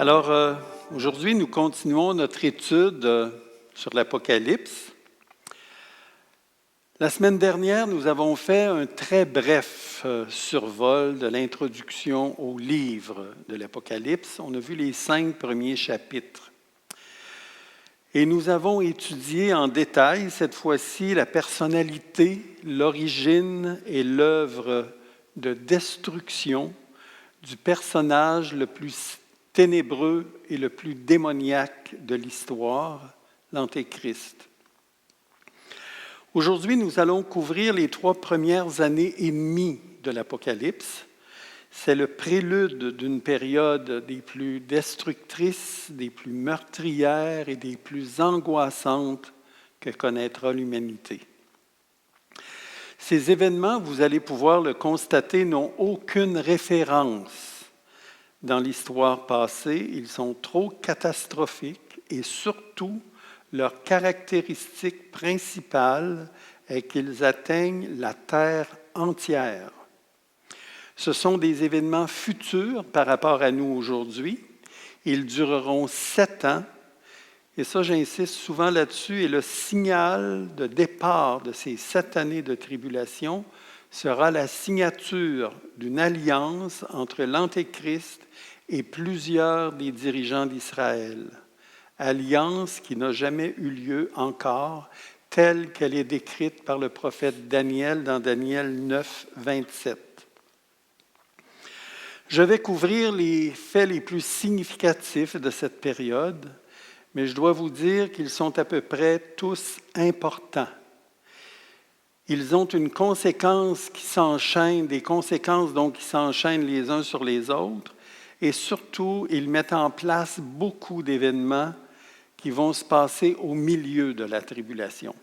Alors, aujourd'hui, nous continuons notre étude sur l'Apocalypse. La semaine dernière, nous avons fait un très bref survol de l'introduction au livre de l'Apocalypse. On a vu les 5 premiers chapitres. Et nous avons étudié en détail, cette fois-ci, la personnalité, l'origine et l'œuvre de destruction du personnage le plus ténébreux et le plus démoniaque de l'histoire, l'Antéchrist. Aujourd'hui, nous allons couvrir les 3 premières années et demie de l'Apocalypse. C'est le prélude d'une période des plus destructrices, des plus meurtrières et des plus angoissantes que connaîtra l'humanité. Ces événements, vous allez pouvoir le constater, n'ont aucune référence dans l'histoire passée. Ils sont trop catastrophiques et surtout, leur caractéristique principale est qu'ils atteignent la Terre entière. Ce sont des événements futurs par rapport à nous aujourd'hui. Ils dureront 7 ans. Et ça, j'insiste souvent là-dessus. Et le signal de départ de ces 7 années de tribulation sera la signature d'une alliance entre l'Antéchrist et plusieurs des dirigeants d'Israël. Alliance qui n'a jamais eu lieu encore, telle qu'elle est décrite par le prophète Daniel dans Daniel 9, 27. Je vais couvrir les faits les plus significatifs de cette période, mais je dois vous dire qu'ils sont à peu près tous importants. Ils ont une conséquence qui s'enchaîne, des conséquences donc qui s'enchaînent les uns sur les autres, et surtout, ils mettent en place beaucoup d'événements qui vont se passer au milieu de la tribulation.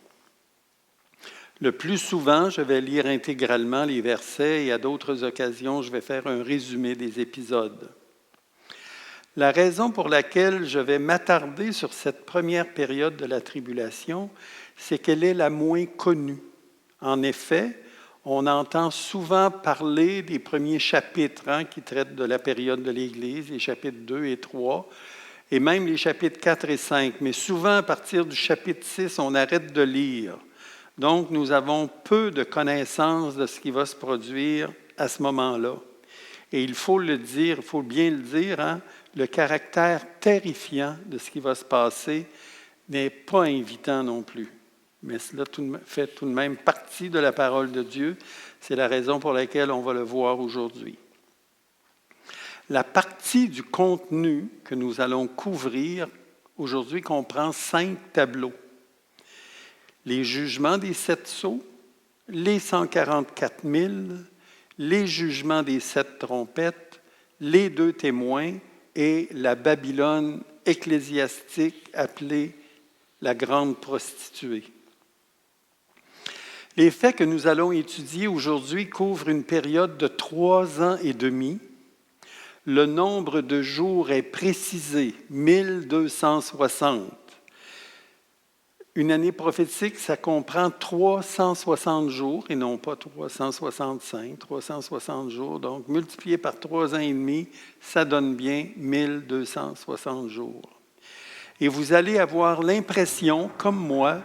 Le plus souvent, je vais lire intégralement les versets et à d'autres occasions, je vais faire un résumé des épisodes. La raison pour laquelle je vais m'attarder sur cette première période de la tribulation, c'est qu'elle est la moins connue. En effet, on entend souvent parler des premiers chapitres qui traitent de la période de l'Église, les chapitres 2 et 3, et même les chapitres 4 et 5. Mais souvent, à partir du chapitre 6, on arrête de lire. Donc, nous avons peu de connaissances de ce qui va se produire à ce moment-là. Et il faut le dire, il faut bien le dire, le caractère terrifiant de ce qui va se passer n'est pas invitant non plus. Mais cela fait tout de même partie de la parole de Dieu. C'est la raison pour laquelle on va le voir aujourd'hui. La partie du contenu que nous allons couvrir aujourd'hui comprend 5 tableaux. Les jugements des 7 sceaux, les 144 000, les jugements des 7 trompettes, les 2 témoins et la Babylone ecclésiastique appelée la grande prostituée. Les faits que nous allons étudier aujourd'hui couvrent une période de 3 ans et demi. Le nombre de jours est précisé, 1260. Une année prophétique, ça comprend 360 jours et non pas 365, 360 jours. Donc, multiplié par 3 ans et demi, ça donne bien 1260 jours. Et vous allez avoir l'impression, comme moi,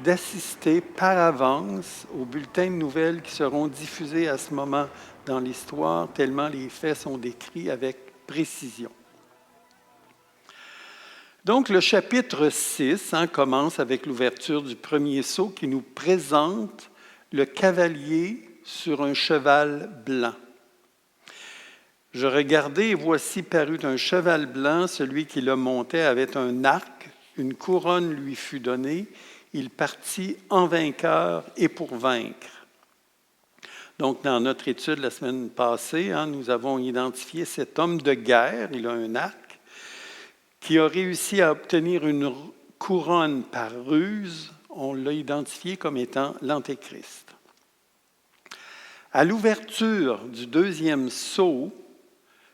d'assister par avance aux bulletins de nouvelles qui seront diffusés à ce moment dans l'histoire, tellement les faits sont décrits avec précision. Donc, le chapitre 6 commence avec l'ouverture du premier sceau qui nous présente le cavalier sur un cheval blanc. Je regardais et voici parut un cheval blanc, celui qui le montait avait un arc, une couronne lui fut donnée, il partit en vainqueur et pour vaincre. Donc, dans notre étude la semaine passée, nous avons identifié cet homme de guerre, il a un arc, qui a réussi à obtenir une couronne par ruse. On l'a identifié comme étant l'Antéchrist. À l'ouverture du deuxième sceau,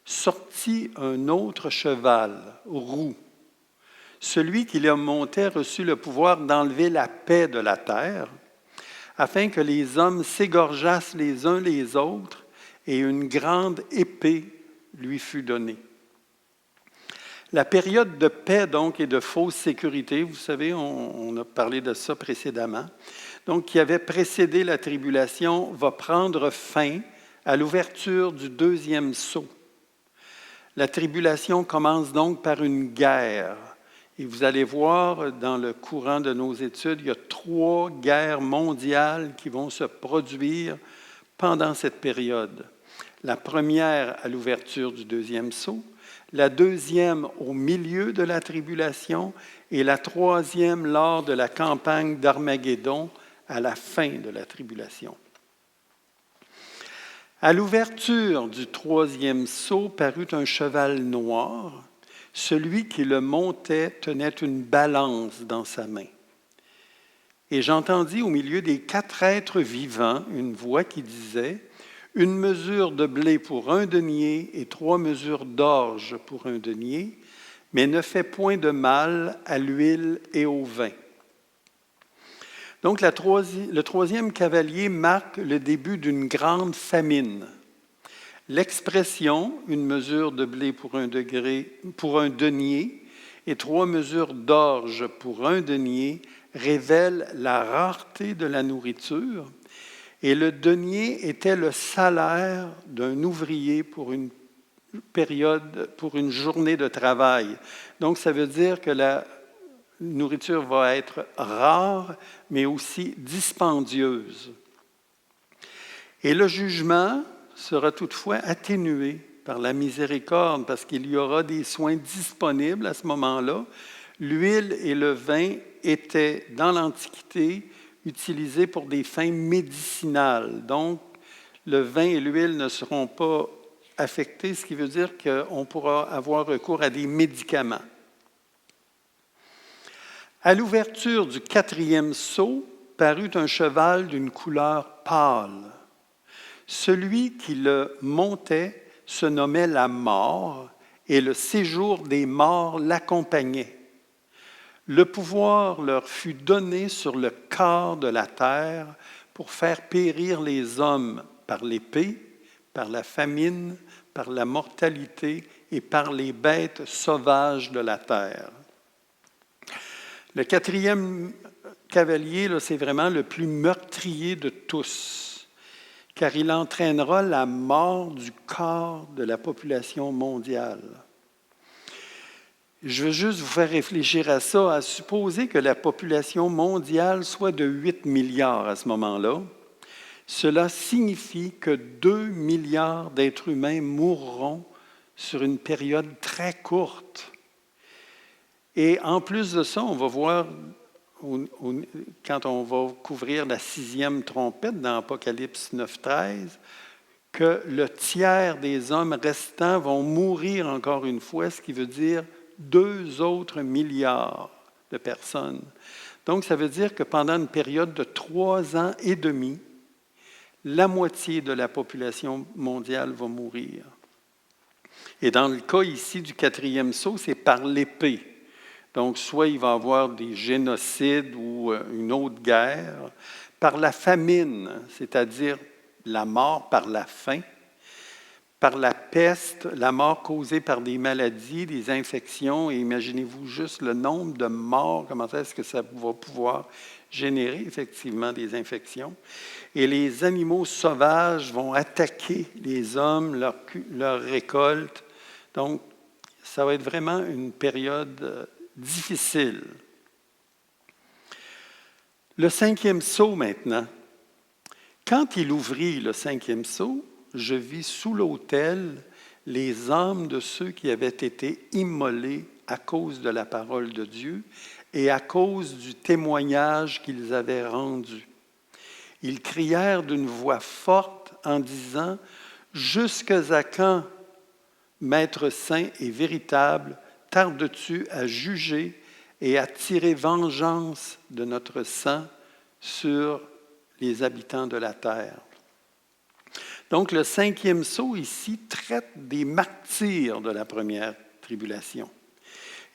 sortit un autre cheval, roux. Celui qui le montait reçut le pouvoir d'enlever la paix de la terre, afin que les hommes s'égorgeassent les uns les autres, et une grande épée lui fut donnée. La période de paix, donc, et de fausse sécurité, vous savez, on a parlé de ça précédemment, donc qui avait précédé la tribulation, va prendre fin à l'ouverture du deuxième sceau. La tribulation commence donc par une guerre. Et vous allez voir, dans le courant de nos études, il y a 3 guerres mondiales qui vont se produire pendant cette période. La première à l'ouverture du deuxième sceau, la deuxième au milieu de la tribulation et la troisième lors de la campagne d'Armageddon à la fin de la tribulation. À l'ouverture du troisième sceau parut un cheval noir. Celui qui le montait tenait une balance dans sa main. Et j'entendis au milieu des 4 êtres vivants une voix qui disait « Une mesure de blé pour 1 denier et 3 mesures d'orge pour 1 denier, mais ne fait point de mal à l'huile et au vin. » Donc, le troisième cavalier marque le début d'une grande famine. L'expression « une mesure de blé pour 1 denier et 3 mesures d'orge pour 1 denier » révèle la rareté de la nourriture. Et le denier était le salaire d'un ouvrier pour une journée de travail. Donc, ça veut dire que la nourriture va être rare, mais aussi dispendieuse. Et le jugement sera toutefois atténué par la miséricorde, parce qu'il y aura des soins disponibles à ce moment-là. L'huile et le vin étaient, dans l'Antiquité, utilisés pour des fins médicinales. Donc, le vin et l'huile ne seront pas affectés, ce qui veut dire qu'on pourra avoir recours à des médicaments. À l'ouverture du 4e sceau, parut un cheval d'une couleur pâle. Celui qui le montait se nommait la mort, et le séjour des morts l'accompagnait. Le pouvoir leur fut donné sur le quart de la terre pour faire périr les hommes par l'épée, par la famine, par la mortalité et par les bêtes sauvages de la terre. Le 4e cavalier, là, c'est vraiment le plus meurtrier de tous, car il entraînera la mort du quart de la population mondiale. Je veux juste vous faire réfléchir à ça, à supposer que la population mondiale soit de 8 milliards à ce moment-là. Cela signifie que 2 milliards d'êtres humains mourront sur une période très courte. Et en plus de ça, on va voir, quand on va couvrir la 6e trompette dans Apocalypse 9:13, que le tiers des hommes restants vont mourir encore une fois, ce qui veut dire 2 autres milliards de personnes. Donc, ça veut dire que pendant une période de 3 ans et demi, la moitié de la population mondiale va mourir. Et dans le cas ici du 4e sceau, c'est par l'épée. Donc, soit il va y avoir des génocides ou une autre guerre, par la famine, c'est-à-dire la mort par la faim, par la peste, la mort causée par des maladies, des infections, et imaginez-vous juste le nombre de morts, comment est-ce que ça va pouvoir générer effectivement des infections. Et les animaux sauvages vont attaquer les hommes, leur récolte. Donc, ça va être vraiment une période difficile. Le 5e sceau maintenant. Quand il ouvrit le 5e sceau, je vis sous l'autel les âmes de ceux qui avaient été immolés à cause de la parole de Dieu et à cause du témoignage qu'ils avaient rendu. Ils crièrent d'une voix forte en disant « Jusqu'à quand, Maître saint et véritable, tardes-tu à juger et à tirer vengeance de notre sang sur les habitants de la terre? » Donc, le 5e sceau ici traite des martyrs de la première tribulation.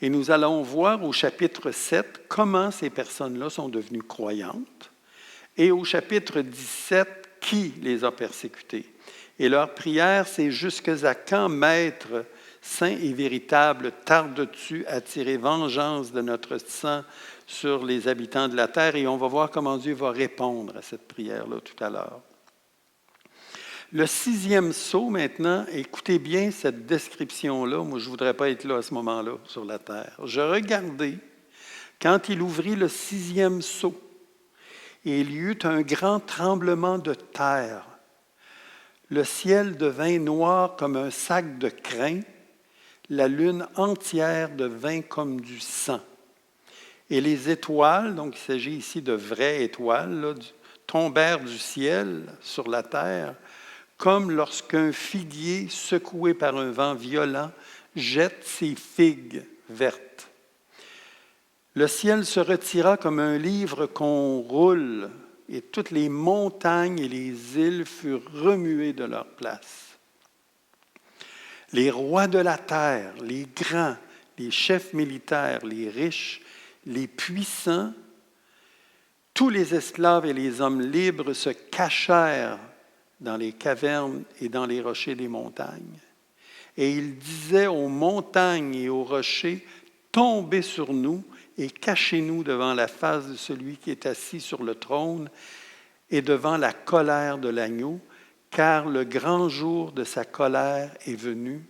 Et nous allons voir au chapitre 7 comment ces personnes-là sont devenues croyantes. Et au chapitre 17, qui les a persécutées. Et leur prière, c'est « Jusqu'à quand, Maître, saint et véritable, tardes-tu à tirer vengeance de notre sang sur les habitants de la terre? Et on va voir comment Dieu va répondre à cette prière-là tout à l'heure. Le 6e sceau, maintenant, écoutez bien cette description-là. Moi, je ne voudrais pas être là à ce moment-là sur la terre. Je regardais quand il ouvrit le 6e sceau, et il y eut un grand tremblement de terre. Le ciel devint noir comme un sac de crin, la lune entière devint comme du sang. Et les étoiles, donc il s'agit ici de vraies étoiles, là, tombèrent du ciel sur la terre, comme lorsqu'un figuier secoué par un vent violent jette ses figues vertes. Le ciel se retira comme un livre qu'on roule, et toutes les montagnes et les îles furent remuées de leur place. Les rois de la terre, les grands, les chefs militaires, les riches, les puissants, tous les esclaves et les hommes libres se cachèrent dans les cavernes et dans les rochers des montagnes. Et ils disaient aux montagnes et aux rochers, « Tombez sur nous et cachez-nous devant la face de celui qui est assis sur le trône et devant la colère de l'agneau, car le grand jour de sa colère est venu.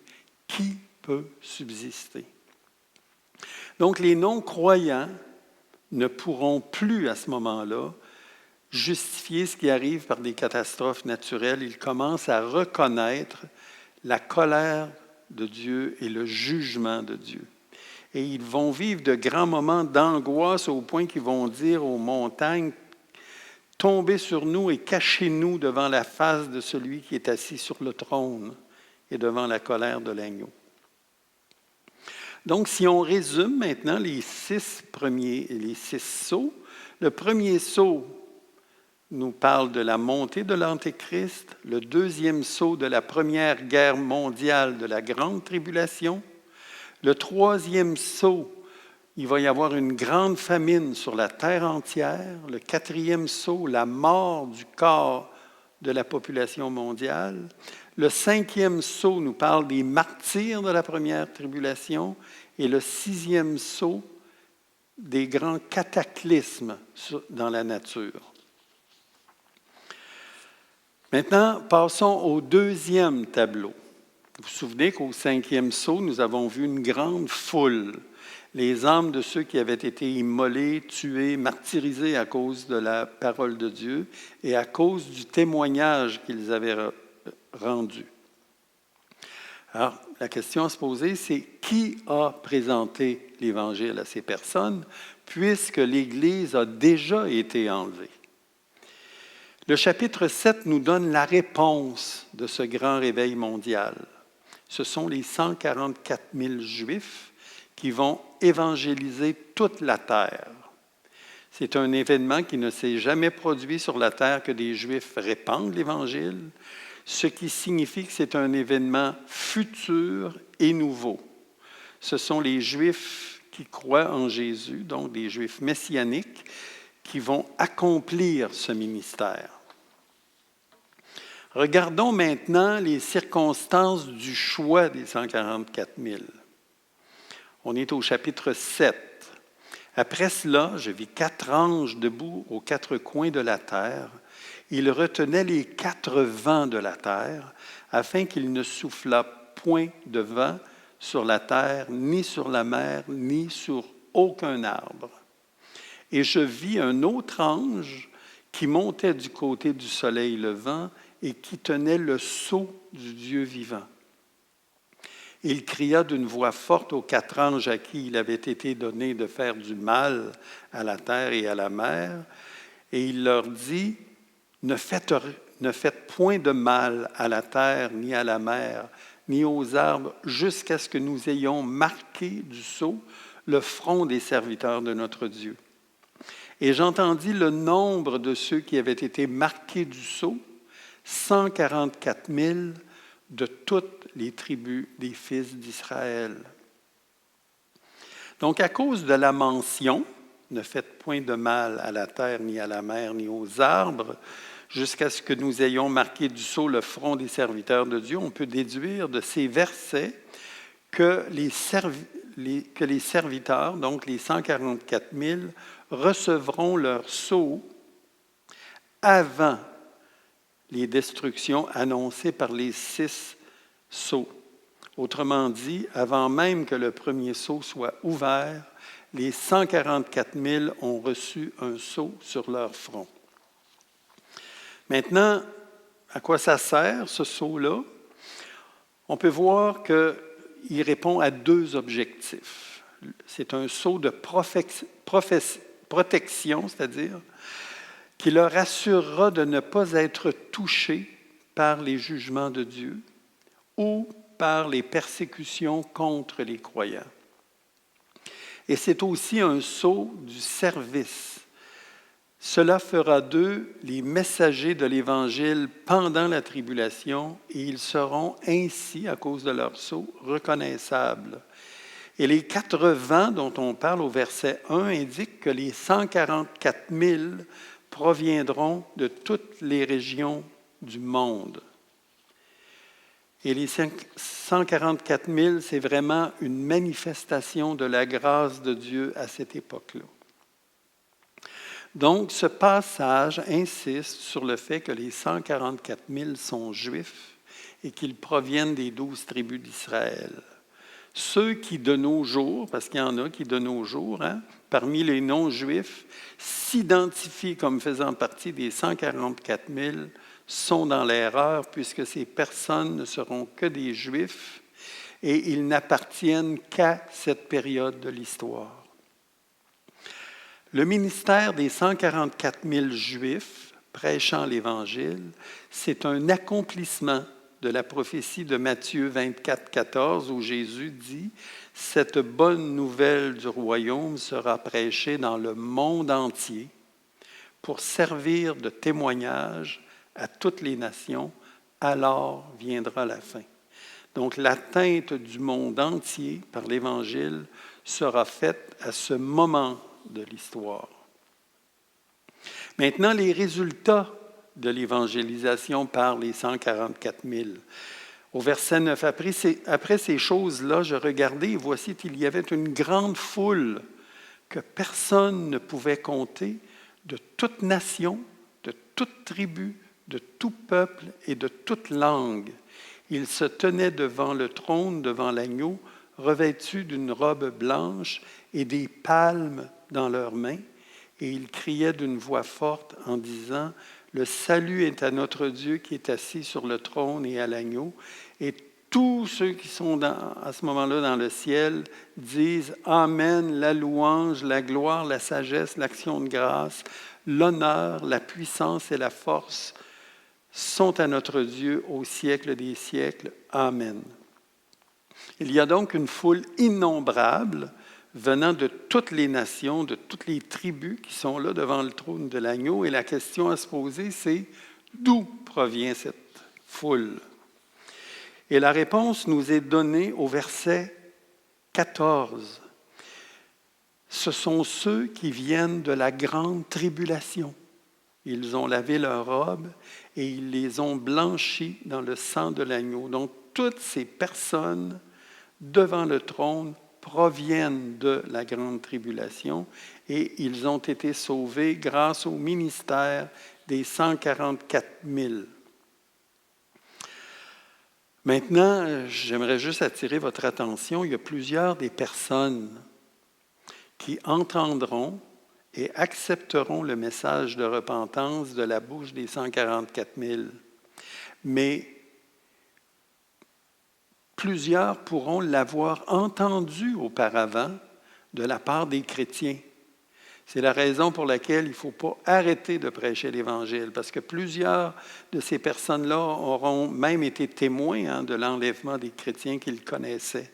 Qui peut subsister? » Donc les non-croyants ne pourront plus à ce moment-là justifier ce qui arrive par des catastrophes naturelles. Ils commencent à reconnaître la colère de Dieu et le jugement de Dieu. Et ils vont vivre de grands moments d'angoisse au point qu'ils vont dire aux montagnes, « Tombez sur nous et cachez-nous devant la face de celui qui est assis sur le trône et devant la colère de l'agneau. » Donc, si on résume maintenant les 6 sceaux, le premier sceau nous parle de la montée de l'Antéchrist, le 2e sceau de la première guerre mondiale de la grande tribulation, le 3e sceau, il va y avoir une grande famine sur la terre entière, le 4e sceau, la mort du corps de la population mondiale, le 5e sceau nous parle des martyrs de la première tribulation et le 6e sceau des grands cataclysmes dans la nature. Maintenant, passons au 2e tableau. Vous vous souvenez qu'au 5e sceau, nous avons vu une grande foule, les âmes de ceux qui avaient été immolés, tués, martyrisés à cause de la parole de Dieu et à cause du témoignage qu'ils avaient rendu. Alors, la question à se poser, c'est qui a présenté l'Évangile à ces personnes, puisque l'Église a déjà été enlevée? Le chapitre 7 nous donne la réponse de ce grand réveil mondial. Ce sont les 144 000 Juifs qui vont évangéliser toute la terre. C'est un événement qui ne s'est jamais produit sur la terre que des Juifs répandent l'Évangile, ce qui signifie que c'est un événement futur et nouveau. Ce sont les Juifs qui croient en Jésus, donc des Juifs messianiques, qui vont accomplir ce ministère. Regardons maintenant les circonstances du choix des 144 000. On est au chapitre 7. Après cela, je vis 4 anges debout aux 4 coins de la terre. Ils retenaient les 4 vents de la terre, afin qu'il ne soufflât point de vent sur la terre, ni sur la mer, ni sur aucun arbre. Et je vis un autre ange qui montait du côté du soleil levant et qui tenait le sceau du Dieu vivant. Il cria d'une voix forte aux 4 anges à qui il avait été donné de faire du mal à la terre et à la mer, et il leur dit, ne faites point de mal à la terre, ni à la mer, ni aux arbres, jusqu'à ce que nous ayons marqué du sceau le front des serviteurs de notre Dieu. Et j'entendis le nombre de ceux qui avaient été marqués du sceau, 144 000 de toutes les tribus des fils d'Israël. Donc, à cause de la mention, ne faites point de mal à la terre, ni à la mer, ni aux arbres, jusqu'à ce que nous ayons marqué du sceau le front des serviteurs de Dieu, on peut déduire de ces versets que les serviteurs, donc les 144 000, recevront leur sceau avant les destructions annoncées par les 6 sceaux. Autrement dit, avant même que le premier sceau soit ouvert, les 144 000 ont reçu un sceau sur leur front. Maintenant, à quoi ça sert, ce sceau-là? On peut voir qu'il répond à 2 objectifs. C'est un sceau de protection, c'est-à-dire qui leur assurera de ne pas être touchés par les jugements de Dieu ou par les persécutions contre les croyants. Et c'est aussi un sceau du service. Cela fera d'eux les messagers de l'Évangile pendant la tribulation et ils seront ainsi, à cause de leur sceau, reconnaissables. Et les 4 vents dont on parle au verset 1 indiquent que les 144 000 proviendront de toutes les régions du monde. Et les 144 000, c'est vraiment une manifestation de la grâce de Dieu à cette époque-là. Donc, ce passage insiste sur le fait que les 144 000 sont juifs et qu'ils proviennent des 12 tribus d'Israël. Ceux qui, de nos jours, parce qu'il y en a qui, de nos jours, parmi les non-juifs, s'identifient comme faisant partie des 144 000, sont dans l'erreur, puisque ces personnes ne seront que des Juifs et ils n'appartiennent qu'à cette période de l'histoire. Le ministère des 144 000 Juifs prêchant l'Évangile, c'est un accomplissement de la prophétie de Matthieu 24, 14, où Jésus dit « Cette bonne nouvelle du royaume sera prêchée dans le monde entier pour servir de témoignage à toutes les nations, alors viendra la fin. » Donc l'atteinte du monde entier par l'Évangile sera faite à ce moment de l'histoire. Maintenant, les résultats de l'évangélisation par les 144 000. Au verset 9, après ces choses-là, je regardais et voici qu'il y avait une grande foule que personne ne pouvait compter, de toute nation, de toute tribu, de tout peuple et de toute langue. Ils se tenaient devant le trône, devant l'agneau, revêtus d'une robe blanche et des palmes dans leurs mains, et ils criaient d'une voix forte en disant « Le salut est à notre Dieu qui est assis sur le trône et à l'agneau. » Et tous ceux qui sont à ce moment-là dans le ciel disent « Amen, la louange, la gloire, la sagesse, l'action de grâce, l'honneur, la puissance et la force sont à notre Dieu au siècle des siècles. Amen. » Il y a donc une foule innombrable venant de toutes les nations, de toutes les tribus qui sont là devant le trône de l'agneau. Et la question à se poser, c'est d'où provient cette foule? Et la réponse nous est donnée au verset 14. Ce sont ceux qui viennent de la grande tribulation. Ils ont lavé leurs robes et ils les ont blanchis dans le sang de l'agneau. Donc, toutes ces personnes devant le trône proviennent de la grande tribulation et ils ont été sauvés grâce au ministère des 144 000. Maintenant, j'aimerais juste attirer votre attention. Il y a plusieurs des personnes qui entendront et accepteront le message de repentance de la bouche des 144 000. Mais plusieurs pourront l'avoir entendu auparavant de la part des chrétiens. C'est la raison pour laquelle il ne faut pas arrêter de prêcher l'Évangile, parce que plusieurs de ces personnes-là auront même été témoins de l'enlèvement des chrétiens qu'ils connaissaient.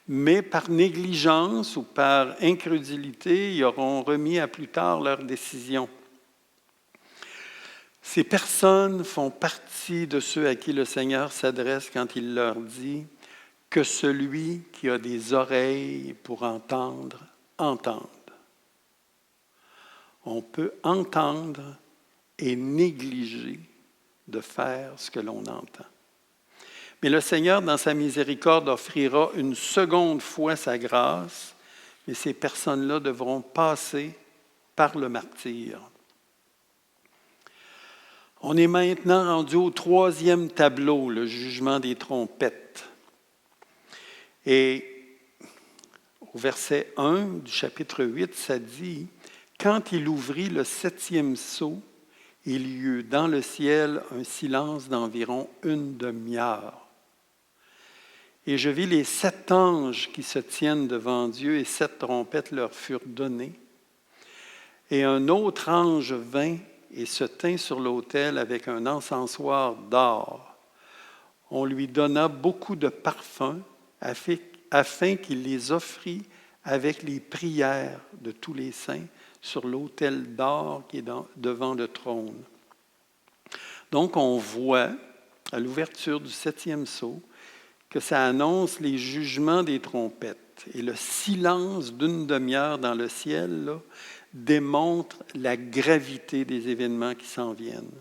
Mais par négligence ou par incrédulité, ils auront remis à plus tard leur décision. Ces personnes font partie de ceux à qui le Seigneur s'adresse quand il leur dit « Que celui qui a des oreilles pour entendre, entende. » On peut entendre et négliger de faire ce que l'on entend. Mais le Seigneur, dans sa miséricorde, offrira une seconde fois sa grâce, et ces personnes-là devront passer par le martyre. On est maintenant rendu au 3e tableau, le jugement des trompettes. Et au verset 1 du chapitre 8, ça dit « Quand il ouvrit le 7e sceau, il y eut dans le ciel un silence d'environ une demi-heure. Et je vis les 7 anges qui se tiennent devant Dieu, et 7 trompettes leur furent données. Et un autre ange vint et se tint sur l'autel avec un encensoir d'or. On lui donna beaucoup de parfums afin qu'il les offrît avec les prières de tous les saints sur l'autel d'or qui est devant le trône. » Donc, on voit, à l'ouverture du 7e sceau, que ça annonce les jugements des trompettes. Et le silence d'une demi-heure dans le ciel là, démontre la gravité des événements qui s'en viennent.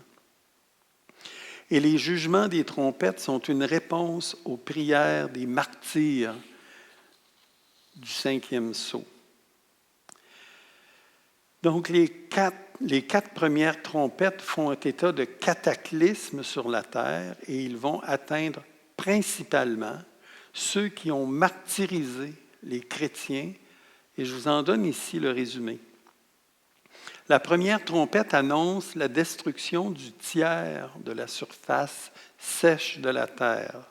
Et les jugements des trompettes sont une réponse aux prières des martyrs du 5e sceau. Donc, les quatre premières trompettes font état de cataclysme sur la terre et ils vont atteindre principalement ceux qui ont martyrisé les chrétiens. Et je vous en donne ici le résumé. La première trompette annonce la destruction du tiers de la surface sèche de la terre.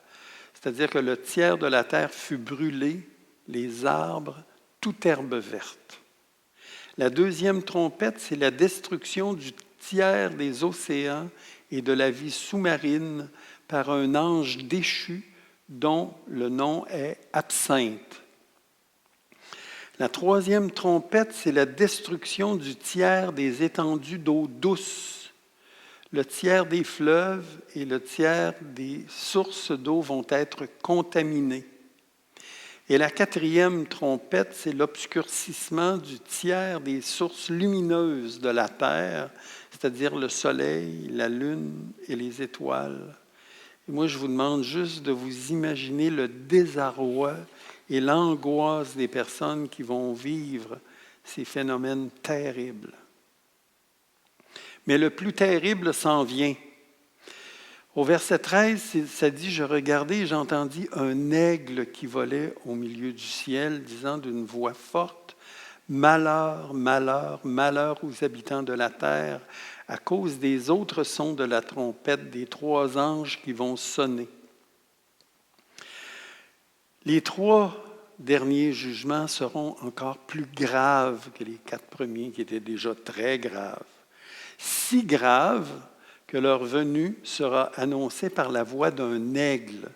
C'est-à-dire que le tiers de la terre fut brûlé, les arbres, toute herbe verte. La deuxième trompette, c'est la destruction du tiers des océans et de la vie sous-marine par un ange déchu dont le nom est Absinthe. La troisième trompette, c'est la destruction du tiers des étendues d'eau douce. Le tiers des fleuves et le tiers des sources d'eau vont être contaminés. Et la quatrième trompette, c'est l'obscurcissement du tiers des sources lumineuses de la terre, c'est-à-dire le soleil, la lune et les étoiles. Et moi, je vous demande juste de vous imaginer le désarroi et l'angoisse des personnes qui vont vivre ces phénomènes terribles. Mais le plus terrible s'en vient. Au verset 13, ça dit « Je regardai et j'entendis un aigle qui volait au milieu du ciel, disant d'une voix forte, « Malheur, malheur, malheur aux habitants de la terre, à cause des autres sons de la trompette des 3 anges qui vont sonner. » Les 3 derniers jugements seront encore plus graves que les 4 premiers qui étaient déjà très graves. Si graves que leur venue sera annoncée par la voix d'un aigle.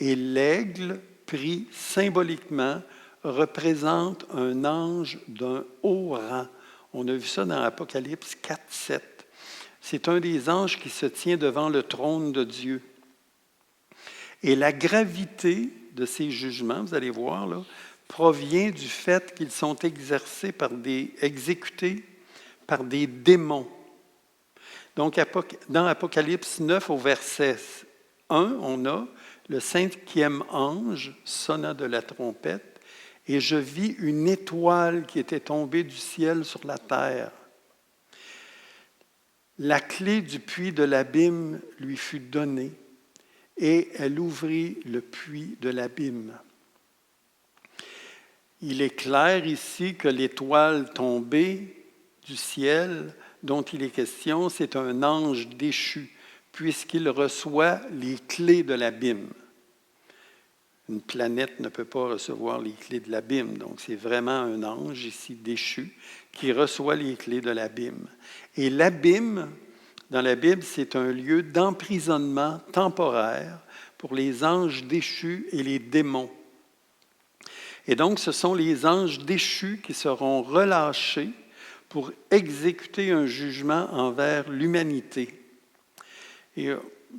Et l'aigle, pris symboliquement, représente un ange d'un haut rang. On a vu ça dans Apocalypse 4, 7. C'est un des anges qui se tient devant le trône de Dieu. Et la gravité de ces jugements, vous allez voir, là, provient du fait qu'ils sont exécutés par des démons. Donc, dans Apocalypse 9, au verset 1, on a « Le 5e ange sonna de la trompette, et je vis une étoile qui était tombée du ciel sur la terre. La clé du puits de l'abîme lui fut donnée, et elle ouvrit le puits de l'abîme. » Il est clair ici que l'étoile tombée du ciel dont il est question, c'est un ange déchu, puisqu'il reçoit les clés de l'abîme. Une planète ne peut pas recevoir les clés de l'abîme, donc c'est vraiment un ange ici déchu qui reçoit les clés de l'abîme. Et l'abîme, dans la Bible, c'est un lieu d'emprisonnement temporaire pour les anges déchus et les démons. Et donc, ce sont les anges déchus qui seront relâchés pour exécuter un jugement envers l'humanité. Et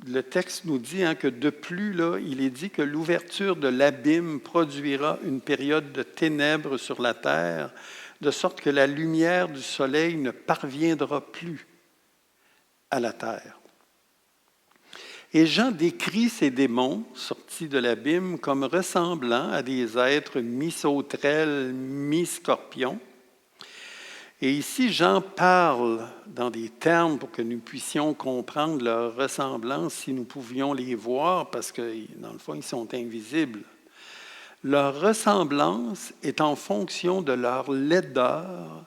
le texte nous dit que de plus, là, il est dit que l'ouverture de l'abîme produira une période de ténèbres sur la terre, de sorte que la lumière du soleil ne parviendra plus à la terre. Et Jean décrit ces démons sortis de l'abîme comme ressemblant à des êtres mi-sauterelles, mi-scorpions. Et ici, Jean parle dans des termes pour que nous puissions comprendre leur ressemblance si nous pouvions les voir, parce que, dans le fond, ils sont invisibles. Leur ressemblance est en fonction de leur laideur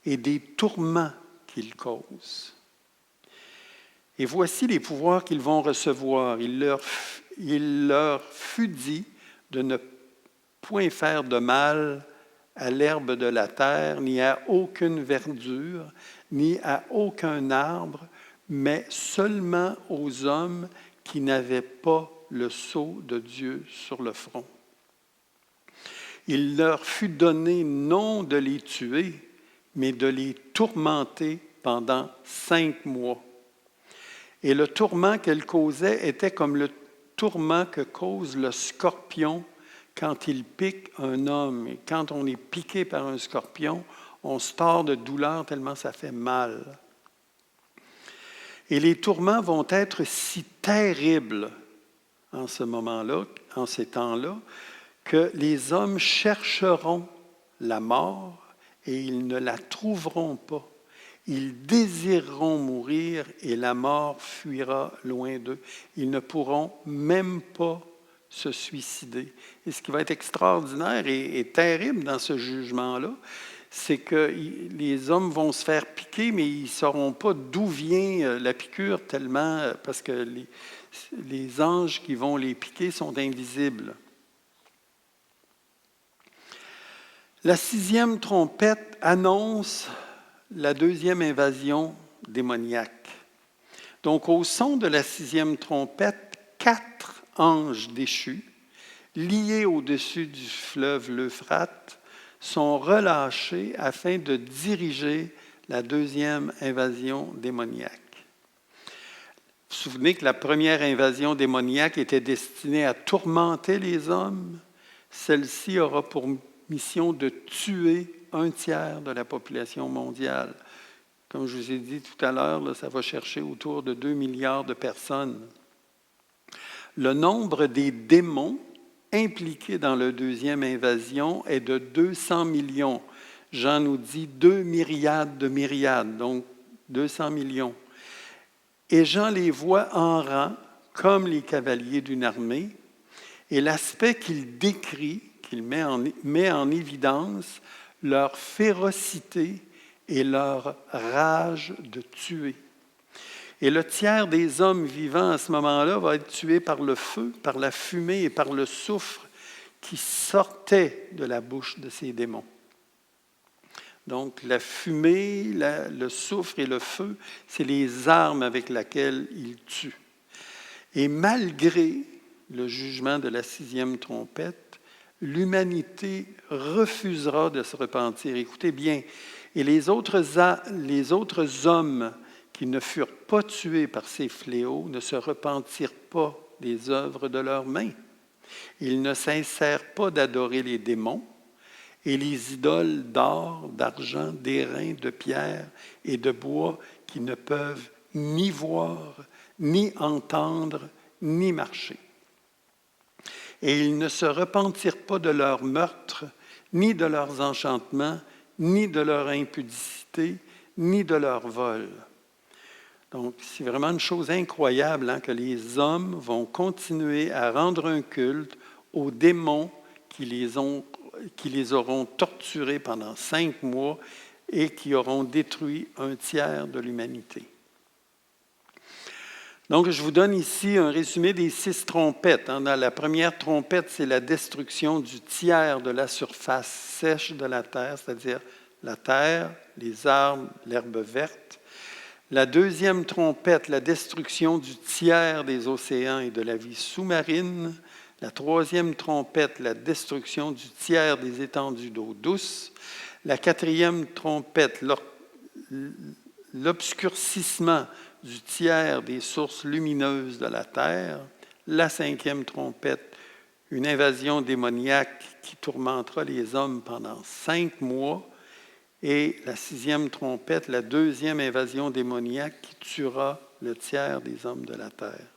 et des tourments qu'ils causent. Et voici les pouvoirs qu'ils vont recevoir. Il leur fut dit de ne point faire de mal à l'herbe de la terre, ni à aucune verdure, ni à aucun arbre, mais seulement aux hommes qui n'avaient pas le sceau de Dieu sur le front. Il leur fut donné non de les tuer, mais de les tourmenter pendant 5 mois. Et le tourment qu'elle causait était comme le tourment que cause le scorpion quand il pique un homme. Et quand on est piqué par un scorpion, on se tord de douleur tellement ça fait mal. Et les tourments vont être si terribles en ce moment-là, en ces temps-là, que les hommes chercheront la mort et ils ne la trouveront pas. Ils désireront mourir et la mort fuira loin d'eux. Ils ne pourront même pas se suicider. Et ce qui va être extraordinaire et terrible dans ce jugement-là, c'est que les hommes vont se faire piquer, mais ils ne sauront pas d'où vient la piqûre tellement, parce que les anges qui vont les piquer sont invisibles. La 6e trompette annonce la 2e invasion démoniaque. Donc, au son de la 6e trompette, 4 anges déchus, liés au-dessus du fleuve l'Euphrate, sont relâchés afin de diriger la 2e invasion démoniaque. Vous vous souvenez que la première invasion démoniaque était destinée à tourmenter les hommes? Celle-ci aura pour mission de tuer 1/3 de la population mondiale. Comme je vous ai dit tout à l'heure, ça va chercher autour de 2 milliards de personnes. Le nombre des démons impliqués dans la 2e invasion est de 200 millions. Jean nous dit 2 myriades de myriades, donc 200 millions. Et Jean les voit en rang, comme les cavaliers d'une armée, et l'aspect qu'il décrit, qu'il met en évidence, leur férocité et leur rage de tuer. Et le tiers des hommes vivants à ce moment-là va être tué par le feu, par la fumée et par le soufre qui sortait de la bouche de ces démons. Donc la fumée, le soufre et le feu, c'est les armes avec lesquelles ils tuent. Et malgré le jugement de la 6e trompette, l'humanité refusera de se repentir. Écoutez bien, et les autres hommes qui ne furent pas tués par ces fléaux ne se repentirent pas des œuvres de leurs mains. Ils ne cessèrent pas d'adorer les démons et les idoles d'or, d'argent, d'airain, de pierre et de bois qui ne peuvent ni voir, ni entendre, ni marcher. Et ils ne se repentirent pas de leurs meurtres, ni de leurs enchantements, ni de leur impudicité, ni de leur vol. Donc, c'est vraiment une chose incroyable que les hommes vont continuer à rendre un culte aux démons qui les auront torturés pendant 5 mois et qui auront détruit 1/3 de l'humanité. Donc, je vous donne ici un résumé des 6 trompettes. Dans la première trompette, c'est la destruction du tiers de la surface sèche de la terre, c'est-à-dire la terre, les arbres, l'herbe verte. La 2e trompette, la destruction du tiers des océans et de la vie sous-marine. La 3e trompette, la destruction du tiers des étendues d'eau douce. La 4e trompette, l'obscurcissement du tiers des sources lumineuses de la terre. La 5e trompette, une invasion démoniaque qui tourmentera les hommes pendant 5 mois. Et la 6e trompette, la 2e invasion démoniaque qui tuera le tiers des hommes de la terre.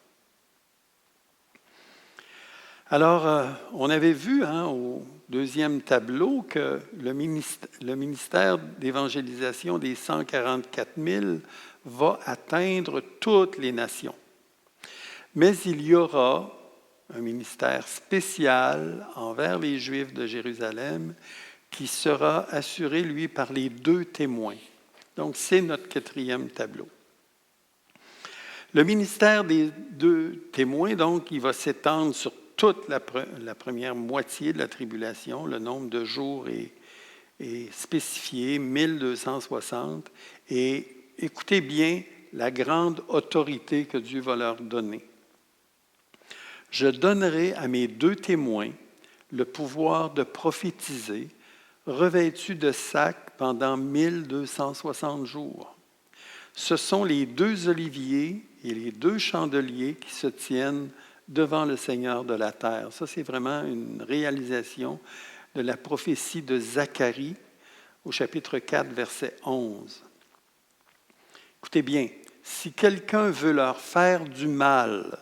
Alors, on avait vu au deuxième tableau que le ministère d'évangélisation des 144 000 va atteindre toutes les nations. Mais il y aura un ministère spécial envers les Juifs de Jérusalem qui sera assuré, lui, par les 2 témoins. Donc, c'est notre 4e tableau. Le ministère des 2 témoins, donc, il va s'étendre sur toute la première moitié de la tribulation. Le nombre de jours est spécifié, 1260. Et écoutez bien la grande autorité que Dieu va leur donner. Je donnerai à mes 2 témoins le pouvoir de prophétiser, revêtus de sacs pendant 1260 jours. Ce sont les 2 oliviers et les 2 chandeliers qui se tiennent devant le Seigneur de la terre. Ça, c'est vraiment une réalisation de la prophétie de Zacharie au chapitre 4, verset 11. Écoutez bien, si quelqu'un veut leur faire du mal,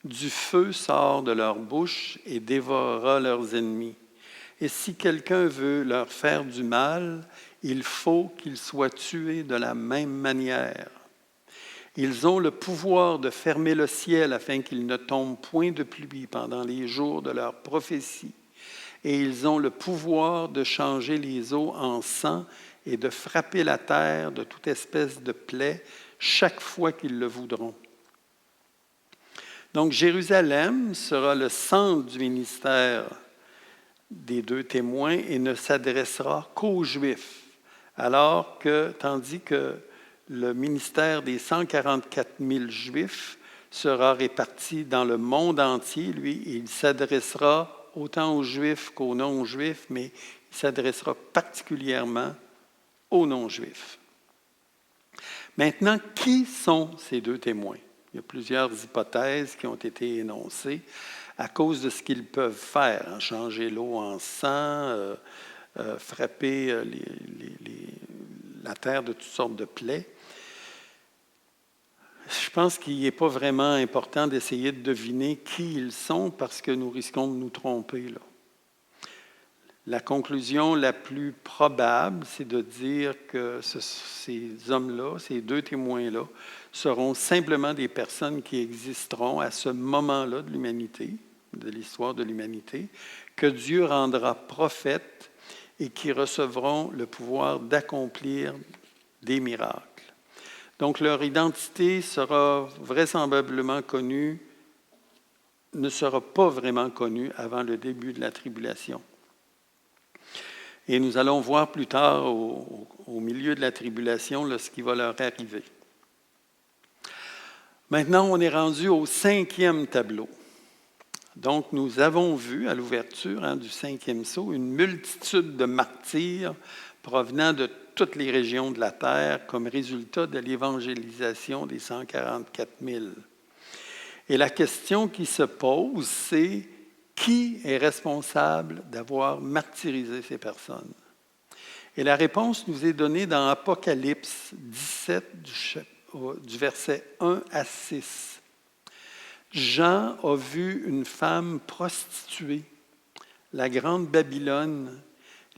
du feu sort de leur bouche et dévorera leurs ennemis. Et si quelqu'un veut leur faire du mal, il faut qu'ils soient tués de la même manière. Ils ont le pouvoir de fermer le ciel afin qu'il ne tombe point de pluie pendant les jours de leur prophétie. Et ils ont le pouvoir de changer les eaux en sang et de frapper la terre de toute espèce de plaie chaque fois qu'ils le voudront. Donc, Jérusalem sera le centre du ministère des 2 témoins et ne s'adressera qu'aux Juifs, tandis que le ministère des 144 000 Juifs sera réparti dans le monde entier. Lui, il s'adressera autant aux Juifs qu'aux non-Juifs, mais il s'adressera particulièrement aux non-Juifs. Maintenant, qui sont ces 2 témoins? Il y a plusieurs hypothèses qui ont été énoncées à cause de ce qu'ils peuvent faire, changer l'eau en sang, frapper la terre de toutes sortes de plaies. Je pense qu'il n'est pas vraiment important d'essayer de deviner qui ils sont parce que nous risquons de nous tromper, là. La conclusion la plus probable, c'est de dire que ces hommes-là, ces 2 témoins-là, seront simplement des personnes qui existeront à ce moment-là de l'humanité, de l'histoire de l'humanité, que Dieu rendra prophètes et qui recevront le pouvoir d'accomplir des miracles. Donc, leur identité sera vraisemblablement connue, ne sera pas vraiment connue avant le début de la tribulation. Et nous allons voir plus tard, au milieu de la tribulation, là, ce qui va leur arriver. Maintenant, on est rendu au 5e tableau. Donc, nous avons vu à l'ouverture du 5e sceau une multitude de martyrs provenant de toutes les régions de la terre comme résultat de l'évangélisation des 144 000. Et la question qui se pose, c'est qui est responsable d'avoir martyrisé ces personnes? Et la réponse nous est donnée dans Apocalypse 17, du verset 1 à 6. Jean a vu une femme prostituée, la grande Babylone,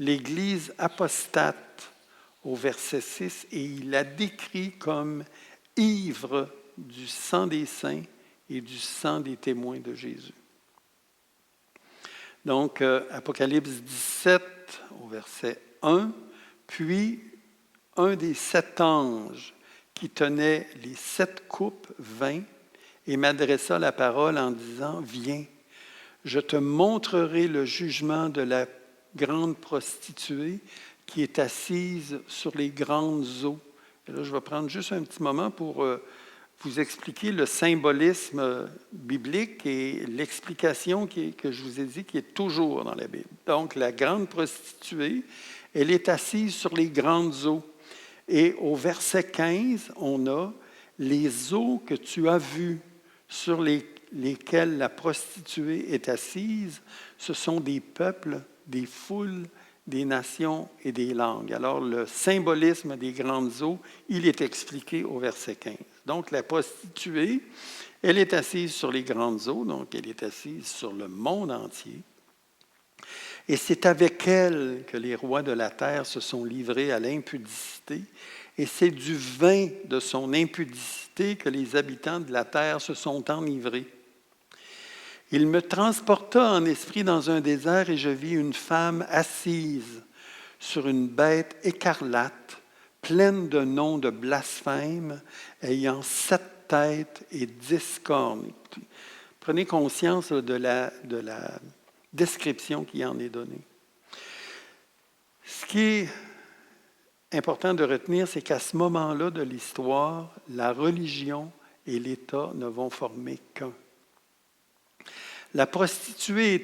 l'Église apostate, au verset 6, et il la décrit comme ivre du sang des saints et du sang des témoins de Jésus. Donc, Apocalypse 17, au verset 1, puis un des 7 anges qui tenait les 7 coupes vint et m'adressa la parole en disant, « Viens, je te montrerai le jugement de la grande prostituée qui est assise sur les grandes eaux. » Et là, je vais prendre juste un petit moment pour vous expliquer le symbolisme biblique et l'explication que je vous ai dit qui est toujours dans la Bible. Donc, la grande prostituée, elle est assise sur les grandes eaux. Et au verset 15, on a « les eaux que tu as vues sur lesquelles la prostituée est assise, ce sont des peuples, des foules, des nations et des langues. » Alors, le symbolisme des grandes eaux, il est expliqué au verset 15. Donc, la prostituée, elle est assise sur les grandes eaux, donc elle est assise sur le monde entier. Et c'est avec elle que les rois de la terre se sont livrés à l'impudicité. Et c'est du vin de son impudicité que les habitants de la terre se sont enivrés. Il me transporta en esprit dans un désert et je vis une femme assise sur une bête écarlate, pleine de noms de blasphème, ayant 7 têtes et 10 cornes. Prenez conscience de la description qui en est donnée. Ce qui est important de retenir, c'est qu'à ce moment-là de l'histoire, la religion et l'État ne vont former qu'un. La prostituée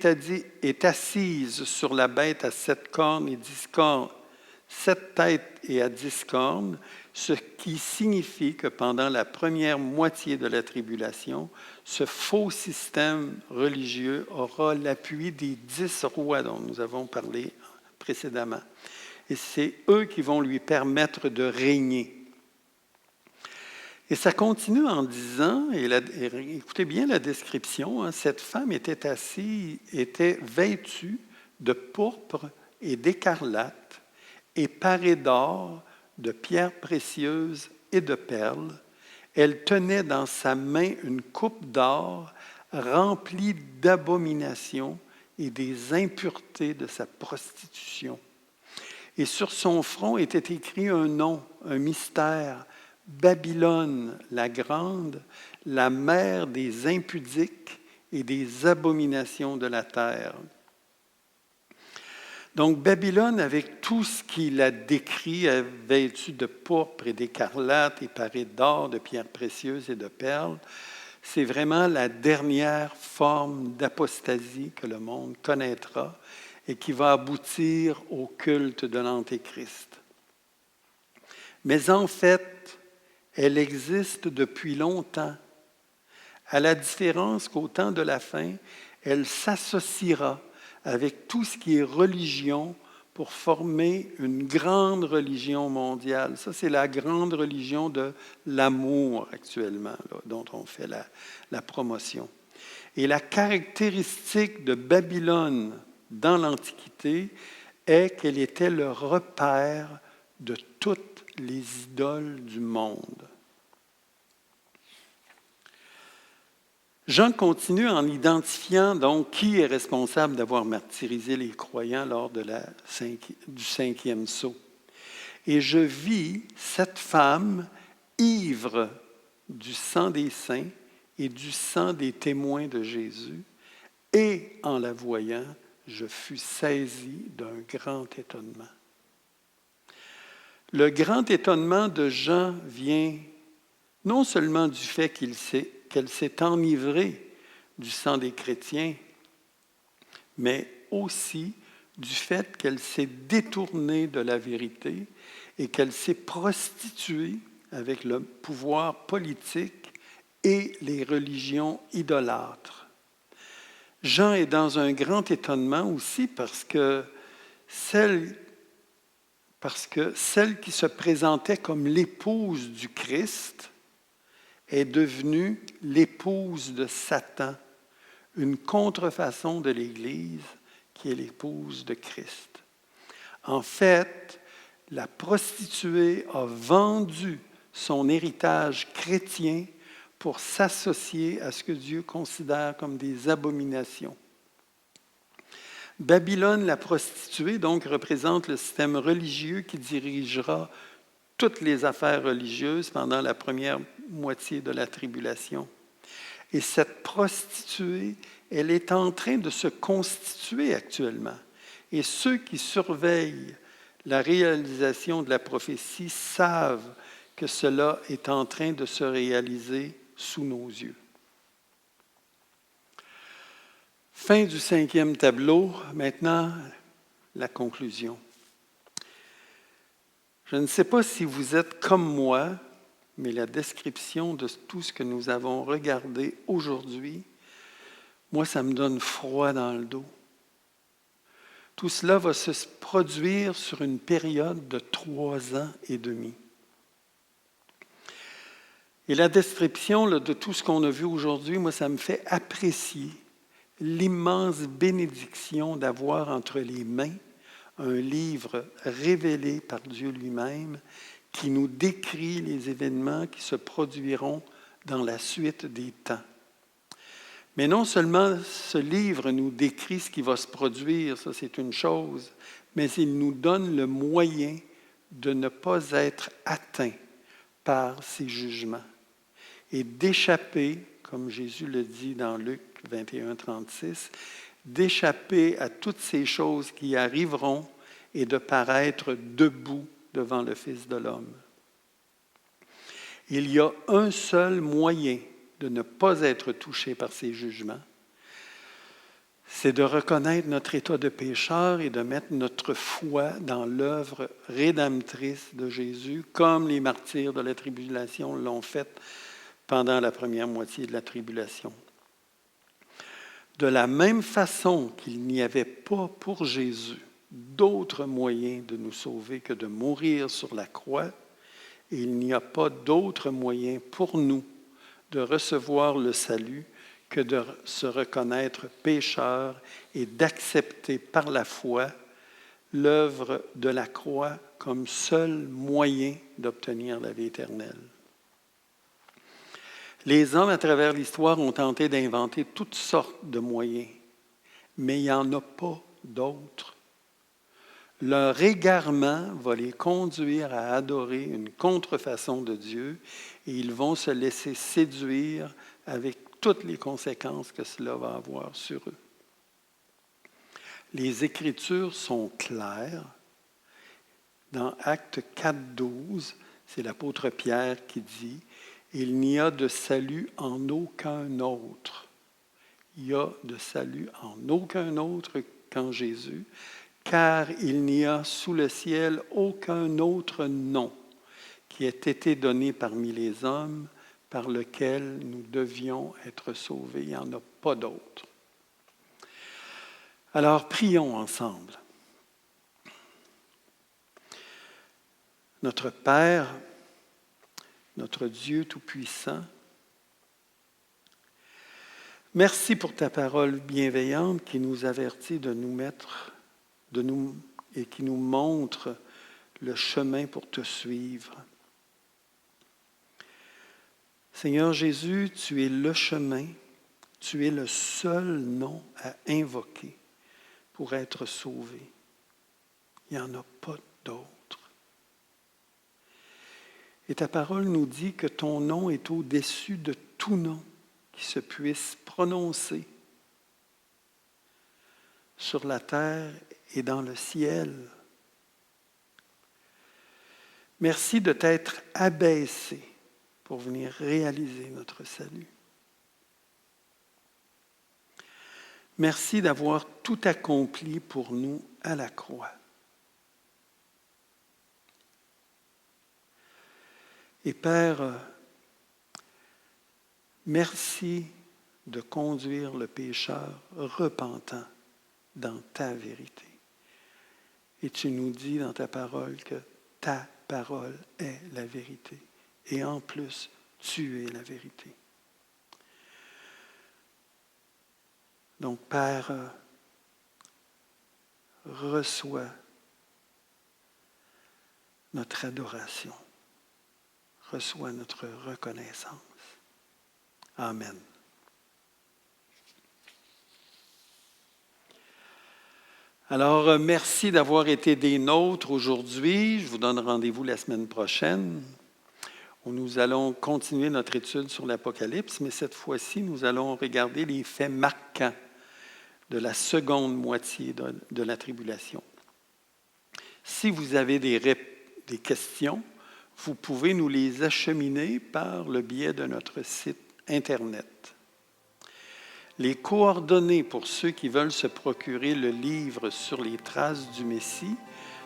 est assise sur la bête à 7 cornes et 10 cornes, 7 têtes et à 10 cornes, ce qui signifie que pendant la première moitié de la tribulation, ce faux système religieux aura l'appui des 10 rois dont nous avons parlé précédemment. Et c'est eux qui vont lui permettre de régner. Et ça continue en disant, écoutez bien la description, cette femme était vêtue de pourpre et d'écarlate et parée d'or, de pierres précieuses et de perles. Elle tenait dans sa main une coupe d'or remplie d'abominations et des impuretés de sa prostitution. Et sur son front était écrit un nom, un mystère, Babylone la grande, la mère des impudiques et des abominations de la terre. Donc Babylone, avec tout ce qu'il a décrit, vêtue de pourpre et d'écarlate et parée d'or, de pierres précieuses et de perles, c'est vraiment la dernière forme d'apostasie que le monde connaîtra et qui va aboutir au culte de l'Antéchrist. Mais en fait, elle existe depuis longtemps, à la différence qu'au temps de la fin, elle s'associera avec tout ce qui est religion pour former une grande religion mondiale. Ça, c'est la grande religion de l'amour actuellement, là, dont on fait la promotion. Et la caractéristique de Babylone dans l'Antiquité est qu'elle était le repère de toutes les idoles du monde. Jean continue en identifiant donc qui est responsable d'avoir martyrisé les croyants lors du 5e sceau. Et je vis cette femme ivre du sang des saints et du sang des témoins de Jésus, et en la voyant, je fus saisi d'un grand étonnement. Le grand étonnement de Jean vient non seulement du fait qu'elle s'est enivrée du sang des chrétiens, mais aussi du fait qu'elle s'est détournée de la vérité et qu'elle s'est prostituée avec le pouvoir politique et les religions idolâtres. Jean est dans un grand étonnement aussi parce que celle qui se présentait comme l'épouse du Christ est devenue l'épouse de Satan, une contrefaçon de l'Église qui est l'épouse de Christ. En fait, la prostituée a vendu son héritage chrétien pour s'associer à ce que Dieu considère comme des abominations. Babylone, la prostituée, donc, représente le système religieux qui dirigera toutes les affaires religieuses pendant la première moitié de la tribulation. Et cette prostituée, elle est en train de se constituer actuellement. Et ceux qui surveillent la réalisation de la prophétie savent que cela est en train de se réaliser sous nos yeux. Fin du 5e tableau. Maintenant, la conclusion. Je ne sais pas si vous êtes comme moi, mais la description de tout ce que nous avons regardé aujourd'hui, moi, ça me donne froid dans le dos. Tout cela va se produire sur une période de 3 ans et demi. Et la description là, de tout ce qu'on a vu aujourd'hui, moi, ça me fait apprécier l'immense bénédiction d'avoir entre les mains un livre révélé par Dieu lui-même qui nous décrit les événements qui se produiront dans la suite des temps. Mais non seulement ce livre nous décrit ce qui va se produire, ça c'est une chose, mais il nous donne le moyen de ne pas être atteint par ces jugements et d'échapper, comme Jésus le dit dans Luc 21, 36, d'échapper à toutes ces choses qui arriveront et de paraître debout devant le Fils de l'homme. Il y a un seul moyen de ne pas être touché par ces jugements, c'est de reconnaître notre état de pécheur et de mettre notre foi dans l'œuvre rédemptrice de Jésus, comme les martyrs de la tribulation l'ont fait pendant la première moitié de la tribulation. De la même façon qu'il n'y avait pas pour Jésus d'autre moyen de nous sauver que de mourir sur la croix, et il n'y a pas d'autre moyen pour nous de recevoir le salut que de se reconnaître pécheur et d'accepter par la foi l'œuvre de la croix comme seul moyen d'obtenir la vie éternelle. Les hommes, à travers l'histoire, ont tenté d'inventer toutes sortes de moyens, mais il n'y en a pas d'autres. Leur égarement va les conduire à adorer une contrefaçon de Dieu et ils vont se laisser séduire avec toutes les conséquences que cela va avoir sur eux. Les Écritures sont claires. Dans Actes 4, 12, c'est l'apôtre Pierre qui dit « Il n'y a de salut en aucun autre. » Il y a de salut en aucun autre qu'en Jésus, car il n'y a sous le ciel aucun autre nom qui ait été donné parmi les hommes par lequel nous devions être sauvés. Il n'y en a pas d'autre. Alors, prions ensemble. Notre Père, notre Dieu Tout-Puissant, merci pour ta parole bienveillante qui nous avertit de nous mettre, et qui nous montre le chemin pour te suivre. Seigneur Jésus, tu es le chemin, tu es le seul nom à invoquer pour être sauvé. Il n'y en a pas d'autre. Et ta parole nous dit que ton nom est au-dessus de tout nom qui se puisse prononcer sur la terre et dans le ciel. Merci de t'être abaissé pour venir réaliser notre salut. Merci d'avoir tout accompli pour nous à la croix. Et Père, merci de conduire le pécheur repentant dans ta vérité. Et tu nous dis dans ta parole que ta parole est la vérité. Et en plus, tu es la vérité. Donc, Père, reçois notre adoration. Reçois notre reconnaissance. Amen. Alors, merci d'avoir été des nôtres aujourd'hui. Je vous donne rendez-vous la semaine prochaine où nous allons continuer notre étude sur l'Apocalypse, mais cette fois-ci, nous allons regarder les faits marquants de la seconde moitié de la tribulation. Si vous avez des questions, vous pouvez nous les acheminer par le biais de notre site Internet. Les coordonnées pour ceux qui veulent se procurer le livre sur les traces du Messie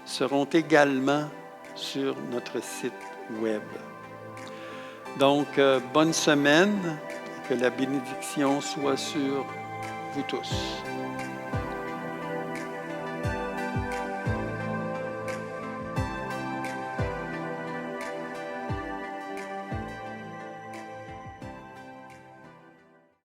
seront également sur notre site web. Donc, bonne semaine et que la bénédiction soit sur vous tous.